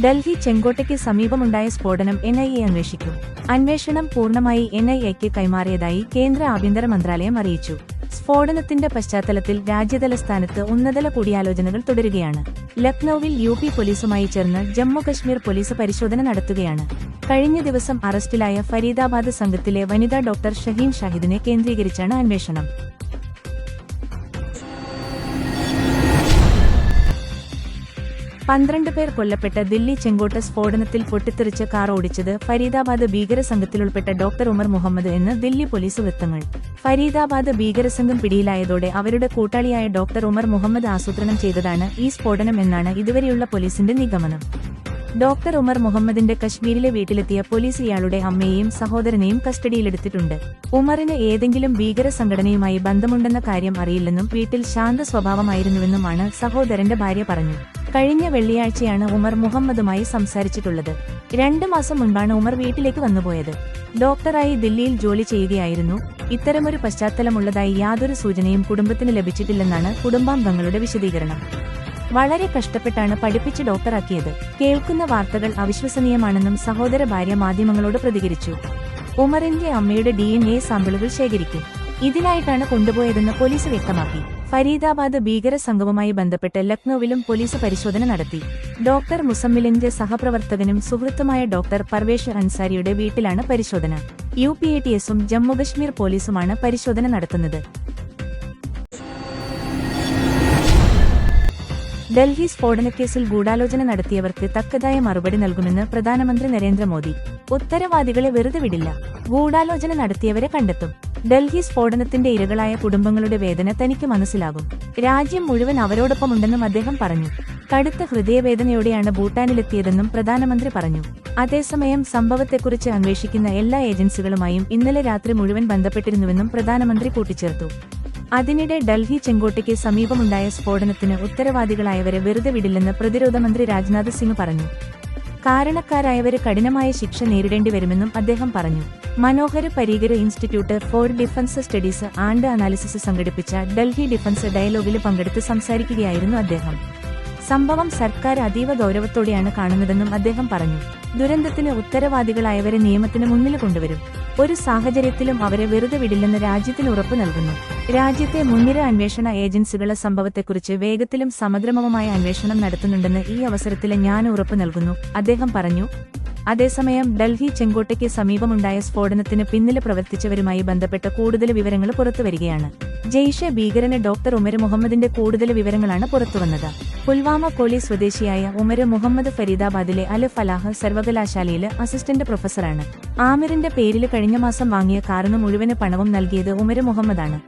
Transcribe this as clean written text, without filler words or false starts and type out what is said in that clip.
ഡൽഹി ചെങ്കോട്ടയ്ക്ക് സമീപമുണ്ടായ സ്ഫോടനം NIA അന്വേഷിക്കും. അന്വേഷണം പൂർണ്ണമായി NIAയ്ക്ക് കൈമാറിയതായി കേന്ദ്ര ആഭ്യന്തര മന്ത്രാലയം അറിയിച്ചു. സ്ഫോടനത്തിന്റെ പശ്ചാത്തലത്തിൽ രാജ്യതലസ്ഥാനത്ത് ഉന്നതതല കൂടിയാലോചനകൾ തുടരുകയാണ്. ലക്നൌവിൽ UP പോലീസുമായി ചേർന്ന് ജമ്മു-കശ്മീർ പോലീസ് പരിശോധന നടത്തുകയാണ്. കഴിഞ്ഞ ദിവസം അറസ്റ്റിലായ ഫരീദാബാദ് സംഘത്തിലെ വനിതാ ഡോക്ടർ ഷഹീൻ ഷാഹിദിനെ കേന്ദ്രീകരിച്ചാണ് അന്വേഷണം. 12 പേർ കൊല്ലപ്പെട്ട ദില്ലി ചെങ്കോട്ട സ്ഫോടനത്തിൽ പൊട്ടിത്തെറിച്ച കാർ ഓടിച്ചത് ഫരീദാബാദ് ഭീകരസംഘത്തിലുൾപ്പെട്ട ഡോക്ടർ ഉമർ മുഹമ്മദ് എന്ന് ദില്ലി പോലീസ് വൃത്തങ്ങൾ. ഫരീദാബാദ് ഭീകരസംഘം പിടിയിലായതോടെ അവരുടെ കൂട്ടാളിയായ ഡോക്ടർ ഉമർ മുഹമ്മദ് ആസൂത്രണം ചെയ്തതാണ് ഈ സ്ഫോടനം എന്നാണ് ഇതുവരെയുള്ള പോലീസിന്റെ നിഗമനം. ഡോക്ടർ ഉമർ മുഹമ്മദിന്റെ കശ്മീരിലെ വീട്ടിലെത്തിയ പോലീസ് ഇയാളുടെ അമ്മയെയും സഹോദരനെയും കസ്റ്റഡിയിലെടുത്തിട്ടുണ്ട്. ഉമറിന് ഏതെങ്കിലും ഭീകര സംഘടനയുമായി ബന്ധമുണ്ടെന്ന കാര്യം അറിയില്ലെന്നും വീട്ടിൽ ശാന്ത സ്വഭാവമായിരുന്നുവെന്നുമാണ് സഹോദരന്റെ ഭാര്യ പറഞ്ഞു. കഴിഞ്ഞ വെള്ളിയാഴ്ചയാണ് ഉമർ മുഹമ്മദുമായി സംസാരിച്ചിട്ടുള്ളത്. 2 മാസം മുൻപാണ് ഉമർ വീട്ടിലേക്ക് വന്നുപോയത്. ഡോക്ടറായി ദില്ലിയിൽ ജോലി ചെയ്യുകയായിരുന്നു. ഇത്തരമൊരു പശ്ചാത്തലമുള്ളതായി യാതൊരു സൂചനയും കുടുംബത്തിന് ലഭിച്ചിട്ടില്ലെന്നാണ് കുടുംബാംഗങ്ങളുടെ വിശദീകരണം. വളരെ കഷ്ടപ്പെട്ടാണ് പഠിപ്പിച്ച് ഡോക്ടറാക്കിയത്. കേൾക്കുന്ന വാർത്തകൾ അവിശ്വസനീയമാണെന്നും സഹോദര ഭാര്യ മാധ്യമങ്ങളോട് പ്രതികരിച്ചു. ഉമറിന്റെ അമ്മയുടെ DNA സാമ്പിളുകൾ ശേഖരിക്കും. ഇതിനായിട്ടാണ് കൊണ്ടുപോയതെന്ന് പോലീസ് വ്യക്തമാക്കി. ഫരീദാബാദ് ഭീകര സംഘവുമായി ബന്ധപ്പെട്ട് ലക്നൌവിലും പോലീസ് പരിശോധന നടത്തി. ഡോക്ടർ മുസമ്മിലിന്റെ സഹപ്രവർത്തകനും സുഹൃത്തുമായ ഡോക്ടർ പർവേഷ് അൻസാരിയുടെ വീട്ടിലാണ് പരിശോധന. UPATSഉം ജമ്മുകശ്മീർ പോലീസുമാണ് പരിശോധന നടത്തുന്നത്. ഡൽഹി സ്ഫോടനക്കേസിൽ ഗൂഢാലോചന നടത്തിയവർക്ക് തക്കതായ മറുപടി നൽകുമെന്ന് പ്രധാനമന്ത്രി നരേന്ദ്രമോദി. ഉത്തരവാദികളെ വെറുതെ വിടില്ല, ഗൂഢാലോചന നടത്തിയവരെ കണ്ടെത്തും. ഡൽഹി സ്ഫോടനത്തിന്റെ ഇരകളായ കുടുംബങ്ങളുടെ വേദന തനിക്ക് മനസ്സിലാകും. രാജ്യം മുഴുവൻ അവരോടൊപ്പമുണ്ടെന്നും അദ്ദേഹം പറഞ്ഞു. കടുത്ത ഹൃദയവേദനയോടെയാണ് ഭൂട്ടാനിലെത്തിയതെന്നും പ്രധാനമന്ത്രി പറഞ്ഞു. അതേസമയം സംഭവത്തെക്കുറിച്ച് അന്വേഷിക്കുന്ന എല്ലാ ഏജൻസികളുമായും ഇന്നലെ രാത്രി മുഴുവൻ ബന്ധപ്പെട്ടിരുന്നുവെന്നും പ്രധാനമന്ത്രി കൂട്ടിച്ചേർത്തു. അതിനിടെ ഡൽഹി ചെങ്കോട്ടയ്ക്ക് സമീപമുണ്ടായ സ്ഫോടനത്തിന് ഉത്തരവാദികളായവരെ വെറുതെ വിടില്ലെന്ന് പ്രതിരോധ മന്ത്രി രാജ്നാഥ് സിംഗ് പറഞ്ഞു. കാരണക്കാരായവര് കഠിനമായ ശിക്ഷ നേരിടേണ്ടി വരുമെന്നും അദ്ദേഹം പറഞ്ഞു. Manohar Parrikar institute four defence studies and analysis സംഘടിപ്പിച്ച ഡൽഹി ഡിഫൻസ് ഡയലോഗിൽ പങ്കെടുത്ത് സംസാരിക്കുകയായിരുന്നു അദ്ദേഹം. സംഭവം സർക്കാർ അതീവ ഗൗരവത്തോടെയാണ് കാണുന്നതെന്നും അദ്ദേഹം പറഞ്ഞു. ദുരന്തത്തിന് ഉത്തരവാദികളായവരെ നിയമത്തിന് മുന്നിൽ കൊണ്ടുവരും. ഒരു സാഹചര്യത്തിലും അവരെ വെറുതെ വിടില്ലെന്ന് രാജ്യത്തിന് ഉറപ്പു നൽകുന്നു. രാജ്യത്തെ മുൻനിര അന്വേഷണ ഏജൻസികളെ സംഭവത്തെക്കുറിച്ച് വേഗത്തിലും സമഗ്രവുമായ അന്വേഷണം നടത്തുന്നുണ്ടെന്ന് ഈ അവസരത്തിൽ ഞാൻ ഉറപ്പു നൽകുന്നു, അദ്ദേഹം പറഞ്ഞു. അതേസമയം ഡൽഹി ചെങ്കോട്ടയ്ക്ക് സമീപമുണ്ടായ സ്ഫോടനത്തിന് പിന്നിൽ പ്രവർത്തിച്ചവരുമായി ബന്ധപ്പെട്ട കൂടുതൽ വിവരങ്ങൾ പുറത്തുവരികയാണ്. ജെയ്ഷെ ഭീകരന് ഡോക്ടർ ഉമർ മുഹമ്മദിന്റെ കൂടുതൽ വിവരങ്ങളാണ് പുറത്തുവന്നത്. പുൽവാമ കോളി സ്വദേശിയായ ഉമർ മുഹമ്മദ് ഫരീദാബാദിലെ അൽ ഫലാഹ് സർവകലാശാലയിലെ അസിസ്റ്റന്റ് പ്രൊഫസറാണ്. ആമിറിന്റെ പേരിൽ കഴിഞ്ഞ മാസം വാങ്ങിയ കാറിന് മുഴുവന് പണവും നൽകിയത് ഉമർ മുഹമ്മദാണ്.